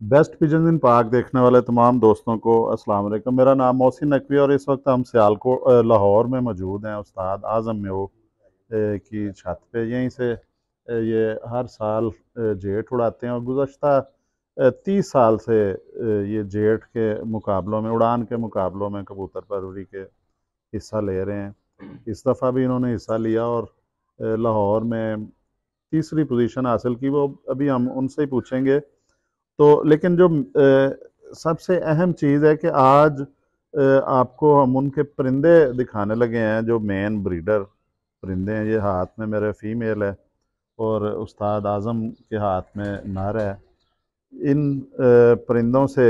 Best pigeon इन park देखने वाले तमाम दोस्तों को अस्सलाम वालेकुम। मेरा नाम मोहसिन नकवी और इस वक्त हम सियालकोट लाहौर में मौजूद हैं उस्ताद आज़म म्यू की छत पे। यहीं से ये हर साल जेट उड़ाते हैं और गुज़श्ता 30 साल से ये जेट के मुकाबलों में, उड़ान के मुकाबलों में कबूतर परवरी के हिस्सा ले रहे हैं। इस दफ़ा भी इन्होंने हिस्सा लिया और लाहौर में तीसरी पोजीशन हासिल की। वो अभी हम उनसे ही पूछेंगे। तो लेकिन जो सबसे अहम चीज़ है कि आज आपको हम उनके परिंदे दिखाने लगे हैं जो मेन ब्रीडर परिंदे हैं। ये हाथ में मेरे फीमेल है और उस्ताद आज़म के हाथ में नर है। इन परिंदों से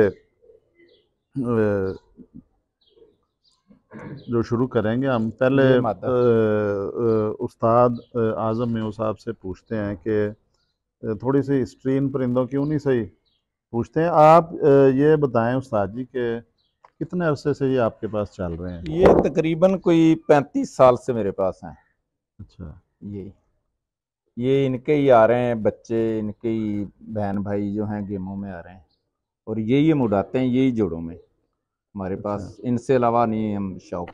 जो शुरू करेंगे हम पहले ये मादा उस्ताद आज़म म्यू साहब से पूछते हैं कि थोड़ी सी हिस्ट्री इन परिंदों की उन्हीं से ही पूछते हैं। आप ये बताएं उस्ताद जी के कितने अरसे से ये आपके पास चल रहे हैं? ये तकरीबन कोई 35 साल से मेरे पास हैं। अच्छा। ये ये इनके ही आ रहे हैं बच्चे, इनके ही बहन भाई जो हैं गेमों में आ रहे हैं और यही हम उड़ाते हैं, यही जोड़ों में हमारे अच्छा। पास। इनसे अलावा नहीं हम शौक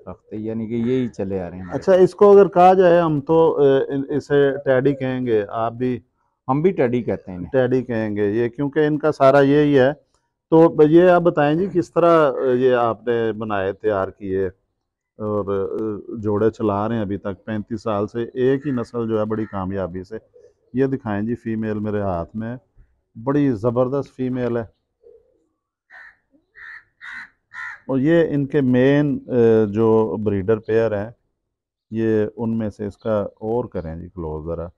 रखते, यानी कि यही चले आ रहे हैं हमारे अच्छा, पास। इसको अगर कहा जाए हम तो इसे टैडी कहेंगे, आप भी हम भी टेडी कहते हैं इन्हें। टैडी कहेंगे ये, क्योंकि इनका सारा यही है। तो ये आप बताएं जी किस तरह ये आपने बनाए, तैयार किए और जोड़े चला रहे हैं अभी तक 35 साल से एक ही नस्ल जो है बड़ी कामयाबी से। ये दिखाएं जी, फीमेल मेरे हाथ में है, बड़ी ज़बरदस्त फीमेल है। और ये इनके मेन जो ब्रीडर पेयर हैं, ये उनमें से इसका और करें जी क्लोज ज़रा।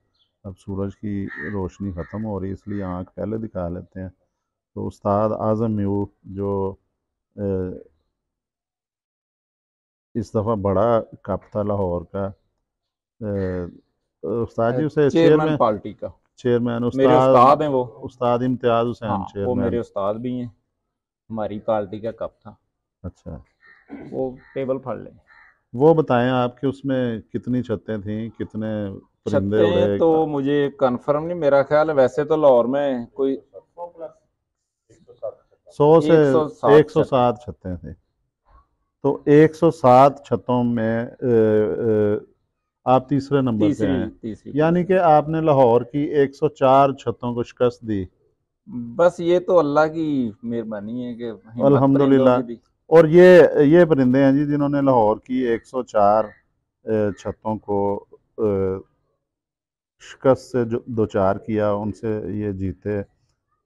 अब सूरज की रोशनी ख़त्म हो रही है इसलिए आँख पहले दिखा लेते हैं। तो उस्ताद आज़म म्यू जो अ, इस दफ़ा बड़ा कप था लाहौर का, उस्ताद जी उसे चेयरमैन चेयरमैन, पार्टी का चेयरमैन मेरे उस्ताद, उस्ताद हैं वो। उस्ताद इम्तियाज़ हुसैन हाँ, वो मेरे चेयरमैन। उस्ताद भी हैं। हमारी पार्टी का कप था अच्छा। वो। टेबल फाड़ लें। वो बताएं आपके उसमें कितनी छतें थीं, कितने परिंदे छतें उड़े? तो मुझे कंफर्म नहीं, मेरा ख्याल है वैसे तो लाहौर में कोई 100 से 107 छतें। 107 छतें थी। तो 107 छतों में आप तीसरे नंबर पे तीसरी आए, तीसरी यानी कि पोजीशन। आपने लाहौर की 104 छतों को शिकस्त दी। बस ये तो अल्लाह की मेहरबानी है कि हिम्मत परिंदों की दी। अल्हम्दुलिल्लाह। और ये परिंदे हैं जी जिन्होंने लाहौर की 104 छतों को शिकस्त से जो दो चार किया, उनसे ये जीते।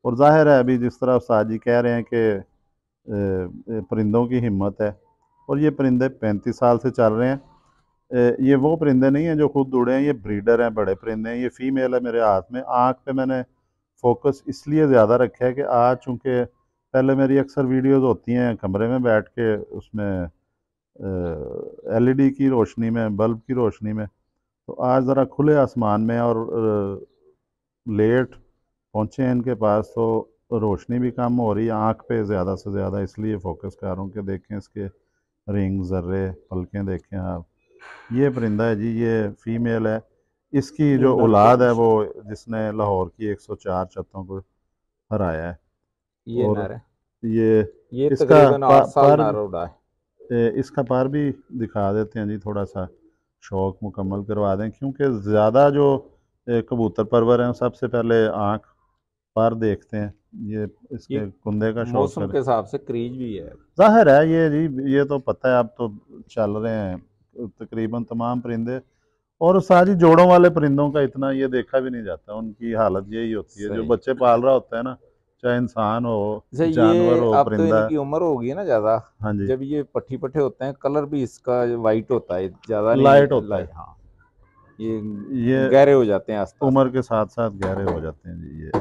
और जाहिर है अभी जिस तरह उस्ताद जी कह रहे हैं कि परिंदों की हिम्मत है। और ये परिंदे 35 साल से चल रहे हैं। ये वो परिंदे नहीं हैं जो खुद उड़े हैं, ये ब्रीडर हैं, बड़े परिंदे हैं। ये फीमेल है मेरे हाथ में। आँख पे मैंने फोकस इसलिए ज़्यादा रखा है कि आज चूँकि पहले मेरी अक्सर वीडियोस होती हैं कमरे में बैठ के, उसमें एलईडी की रोशनी में, बल्ब की रोशनी में। तो आज ज़रा खुले आसमान में और लेट पहुँचे हैं इनके पास, तो रोशनी भी कम हो रही है, आँख पे ज़्यादा से ज़्यादा इसलिए फोकस कर रहा हूँ कि देखें इसके रिंग, ज़र्रे, पलकें देखें आप। ये परिंदा है जी, ये फीमेल है। इसकी ये जो नर औलाद है वो पोजीशन। जिसने लाहौर की 104 छतों को हराया है। ये और नर है। ये ये इसका तकरीबन 8 साल पर नर उड़ा है। इसका पर भी दिखा देते हैं जी, थोड़ा सा शौक मुकम्मल करवा दें, क्योंकि ज़्यादा जो कबूतर परवर हैं सबसे पहले आँख पर देखते हैं। ये ये इसके कुंदे का शौक मौसम करें। के हिसाब से क्रीज भी है। ज़ाहिर है ये जी, ये तो पता है, अब तो चल रहे हैं तकरीबन तमाम परिंदे। और सारी जोड़ों वाले परिंदों का इतना ये देखा भी नहीं जाता, उनकी हालत यही होती है। जो सही। बच्चे पाल रहा होता है ना, चाहे इंसान हो, जैसे जानवर ये हो, अब तो परिंदा। इनकी उम्र होगी ना ज़्यादा। हाँ जी। जब ये पट्टी पट्टे होते हैं, कलर भी इसका वाइट होता है, ज़्यादा लाइट नहीं होता लाइट। है। हाँ, ये ये गहरे हो जाते हैं आस्ते उम्र आस्ते। के साथ साथ गहरे हो जाते हैं जी।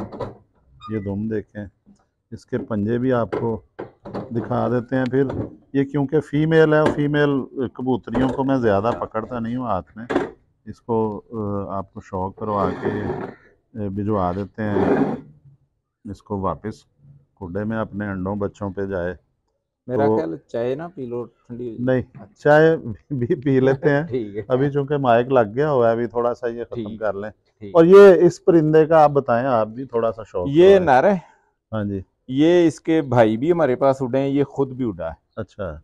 ये दुम देखें, इसके पंजे भी आपको दिखा देते हैं। फिर ये क्योंकि फ़ीमेल है, फीमेल कबूतरियों को मैं ज़्यादा पकड़ता नहीं हूँ हाथ में। इसको आपको शौक करवा के भिजवा देते हैं इसको वापस खुडे में, अपने अंडों बच्चों पे जाए। तो मेरा ख्याल चाय ना पी लो, ठंडी हो नहीं, जाएगी। चाय भी पी लेते अच्छा। हैं। ठीक अभी है। चूंकि माइक लग गया हुआ है, अभी थोड़ा सा ये ख़त्म ठीक कर लें। ठीक। और ये इस परिंदे का आप बताएं, आप भी थोड़ा सा शौक ये करवाएं। नर है। हाँ जी। ये इसके भाई भी हमारे पास उड़े हैं, ये खुद भी उड़ा है। अच्छा।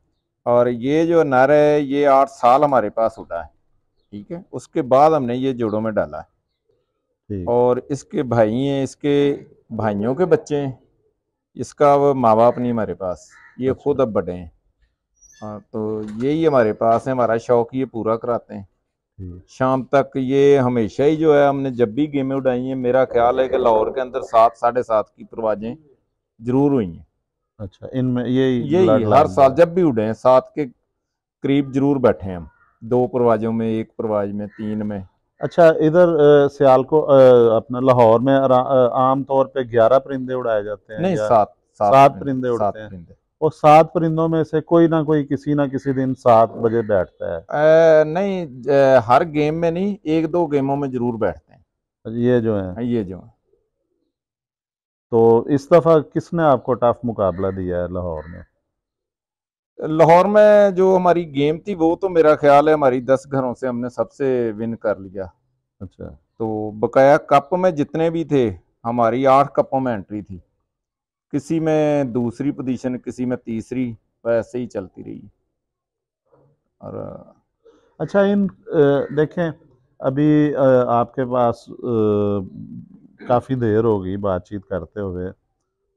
और ये जो नर है ये 8 साल हमारे पास उड़ा है, ठीक है। उसके बाद हमने ये जोड़ों में डाला है। ठीक। और इसके भाई हैं, इसके भाइयों के बच्चे हैं। इसका वो माँ बाप नहीं हमारे पास, ये अच्छा। खुद अब बड़े हैं। हाँ, तो यही हमारे पास है, हमारा शौक ये पूरा कराते हैं। ठीक। शाम तक ये हमेशा ही जो है, हमने जब भी गेमें उड़ाई हैं, मेरा ख्याल है कि लाहौर के अंदर 7 साढ़े 7 की परवाजें जरूर हुई हैं। अच्छा, इनमें यही यही ब्लड हर लाइन साल जो है। जब भी उड़े हैं 7 के करीब जरूर बैठे हैं हम, 2 परवाजों में, 1 परवाज में, 3 में। अच्छा, इधर सियालको अपना लाहौर में आम तौर पे 11 परिंदे उड़ाए जाते हैं नहीं, या 7 7 7 परिंदे, परिंदे 7 उड़ते हैं? परिंदे। और 7 परिंदों में से कोई ना कोई किसी ना किसी दिन 7 बजे बैठता है? नहीं, हर गेम में नहीं, 1 2 गेमों में जरूर बैठते हैं। ये जो है, हाँ, ये जो है। तो इस दफ़ा किसने आपको टफ मुकाबला दिया है लाहौर में? लाहौर में जो हमारी गेम थी वो तो मेरा ख्याल है हमारी 10 घरों से हमने सबसे विन कर लिया। अच्छा। तो बकाया कप में जितने भी थे, हमारी 8 कपों में एंट्री थी। किसी में दूसरी पोजीशन, किसी में तीसरी, वैसे ही चलती रही। और अच्छा, देखें, अभी आपके पास काफ़ी देर होगी बातचीत करते हुए।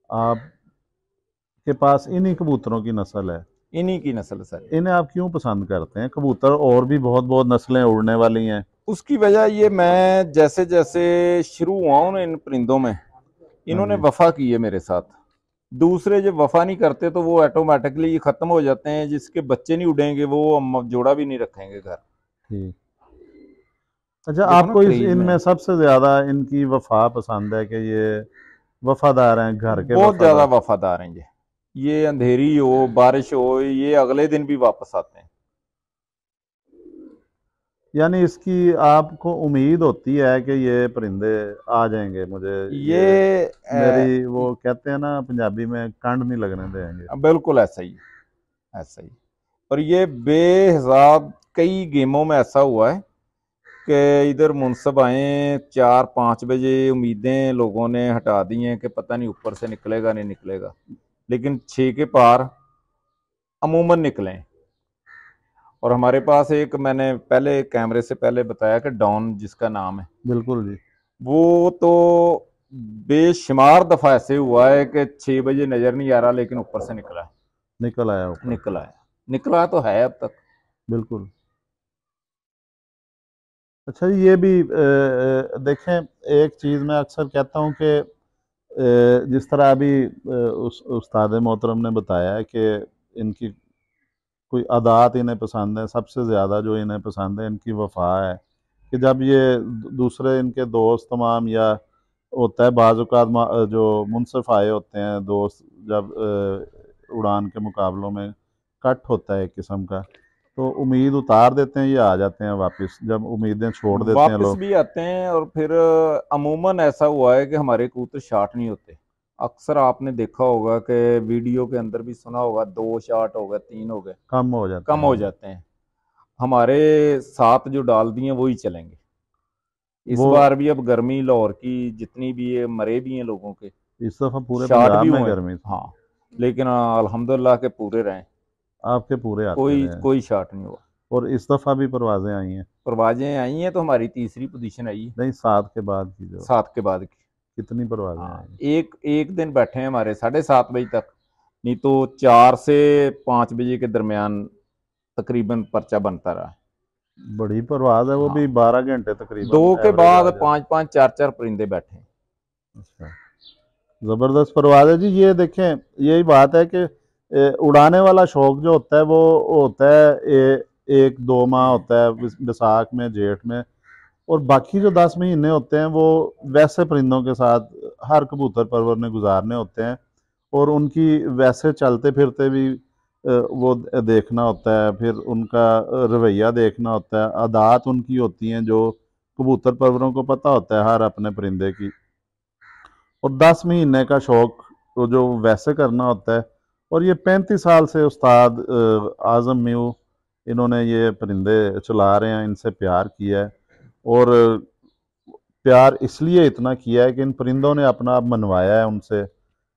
आपके पास इन्हीं कबूतरों की नस्ल है? इन्हीं की नस्ल सारी। इन्हें आप क्यों पसंद करते हैं? कबूतर और भी बहुत बहुत नस्लें उड़ने वाली हैं। उसकी वजह ये, मैं जैसे जैसे शुरू हुआ हूँ ना इन परिंदों में, हाँ इन्होंने जी। वफा की है मेरे साथ। दूसरे जब वफा नहीं करते तो वो ऑटोमेटिकली खत्म हो जाते हैं। जिसके बच्चे नहीं उड़ेंगे वो हम जोड़ा भी नहीं रखेंगे घर। ठीक। अच्छा, देखो ना आपको क्रेज में इनमें है। सबसे ज़्यादा इनकी वफा पसंद है कि ये वफादार हैं, घर के बहुत ज्यादा वफादार? वफादार हैं ये अंधेरी हो बारिश हो, ये अगले दिन भी वापस आते हैं। यानी इसकी आपको उम्मीद होती है कि ये परिंदे आ जाएंगे, मुझे ये ये मेरी, वो कहते हैं ना पंजाबी में, कंड नहीं लगने देंगे। बिल्कुल ऐसा ही, ऐसा ही। और ये बेहिसाब कई गेमों में ऐसा हुआ है कि इधर मुनसब आए 4 5 बजे, उम्मीदें लोगों ने हटा दी हैं कि पता नहीं ऊपर से निकलेगा नहीं निकलेगा, लेकिन 6 के पार अमूमन निकले। और हमारे पास एक, मैंने पहले कैमरे से पहले बताया कि डॉन जिसका नाम है, बिल्कुल जी। वो तो बेशुमार दफा ऐसे हुआ है कि 6 बजे नजर नहीं आ रहा लेकिन ऊपर से निकला है। निकल आया ऊपर से। निकला है, निकला तो है अब तक। बिल्कुल। अच्छा जी, ये भी देखें, एक चीज़ मैं अक्सर कहता हूँ कि जिस तरह अभी उस उस्ताद मोहतरम ने बताया है कि इनकी कोई अदात इन्हें पसंद है, सबसे ज़्यादा जो इन्हें पसंद है इनकी वफा है। कि जब ये दूसरे इनके दोस्त तमाम, या होता है बाज़ औक़ात जो मुनसिफ आए होते हैं दोस्त, जब उड़ान के मुकाबलों में कट होता है एक किस्म का, तो उम्मीद उतार देते हैं, ये आ जाते हैं वापस, जब उम्मीदें छोड़ देते हैं वापस लोग। भी आते हैं। और फिर अमूमन ऐसा हुआ है कि हमारे कबूतर शार्ट नहीं होते। अक्सर आपने देखा होगा कि वीडियो के अंदर भी सुना होगा, 2 शार्ट हो गए, 3 हो गए, कम हो जाते कम हैं, हो हाँ। जाते हैं। हमारे 7 जो डाल दिए वही चलेंगे। इस वो बार भी अब गर्मी लाहौर की जितनी भी है, मरे भी हैं लोगों के, इस दफ़ा पूरे शार्ट भी पंजाब में हुए हैं। गर्मी थी। हाँ, लेकिन अल्हम्दुलिल्लाह के पूरे रहे, आपके पूरे आते कोई रहे हैं। कोई शार्ट नहीं हुआ। और इस दफ़ा भी परवाज़ें आई हैं? परवाजें आई हैं तो हमारी तीसरी पोजीशन आई है, नहीं, 7 के बाद की जो, 7 के बाद की। कितनी परवाज़ें हाँ, आई? एक एक दिन बैठे हैं हमारे 7:30 बजे तक, नहीं तो 4 से 5 बजे के दरमियान तकरीबन पर्चा बनता रहा। बड़ी परवाज़ है, वो भी हाँ, 12 घंटे तकरीबन 2 के एवरेज बाद आ जाती 5 5 4 4 परिंदे बैठे हैं। है। अच्छा, ज़बरदस्त परवाज़ है जी। ये देखें, यही बात है कि उड़ाने वाला शौक जो होता है वो होता है 1 2 माह होता है, बैसाख में, जेठ में। और बाकी जो 10 महीने होते हैं वो वैसे परिंदों के साथ हर कबूतर परवर ने गुजारने होते हैं। और उनकी वैसे चलते फिरते भी वो देखना होता है, फिर उनका रवैया देखना होता है, आदात उनकी होती हैं जो कबूतर परवरों को पता होता है हर अपने परिंदे की। और 10 महीने का शौक तो जो वैसे करना होता है। और ये 35 साल से उस्ताद आज़म म्यू, इन्होंने ये परिंदे चला रहे हैं, इनसे प्यार किया है। और प्यार इसलिए इतना किया है कि इन परिंदों ने अपना आप मनवाया है उनसे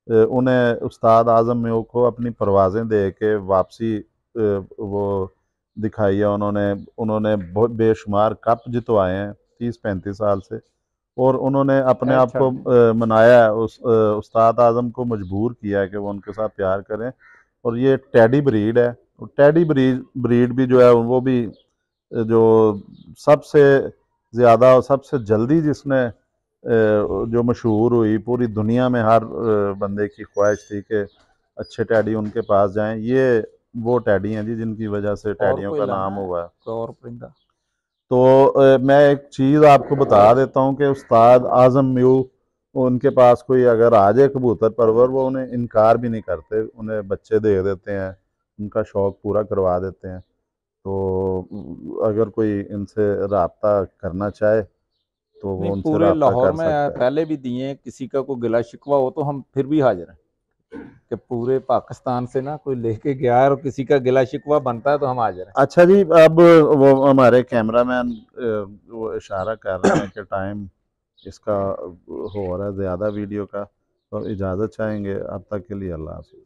उन्हें उस्ताद आज़म म्यो को अपनी परवाज़ें दे के वापसी वो दिखाई है। उन्होंने उन्होंने बहुत बेशुमार कप जितवाए हैं 30-35 साल से, और उन्होंने अपने आप अच्छा को जी। मनाया है, उस उस्ताद आज़म को मजबूर किया है कि वो उनके साथ प्यार करें। और ये टेडी ब्रीड है, टेडी ब्रीड भी जो है वो भी जो सबसे ज़्यादा और सबसे जल्दी जिसने जो मशहूर हुई पूरी दुनिया में, हर बंदे की ख्वाहिश थी कि अच्छे टैडी उनके पास जाएं, ये वो टैडी हैं जी जिनकी वजह से और टैडियों कोई का लाना नाम है, हुआ है। कोई और परिंदा? तो मैं एक चीज़ आपको बता देता हूँ कि उस्ताद आज़म म्यू, उनके पास कोई अगर आ जाए कबूतर परवर, वो उन्हें इनकार भी नहीं करते, उन्हें बच्चे दे देते हैं, उनका शौक़ पूरा करवा देते हैं। तो अगर कोई इनसे रब्ता करना चाहे तो नहीं, वो उनसे पूरे रब्ता लाहौर कर में सकता है। पहले भी दिए हैं, किसी का कोई गिला शिकवा हो तो हम फिर भी हाजिर हैं कि पूरे पाकिस्तान से ना कोई लेके गया है और किसी का गिला शिकवा बनता है तो हम हाजिर हैं। अच्छा जी, अब वो हमारे कैमरामैन वो इशारा कर रहे हैं कि टाइम इसका हो रहा है ज़्यादा वीडियो का, तो इजाज़त चाहेंगे। अब तक के लिए अल्लाह हाफ़िज़।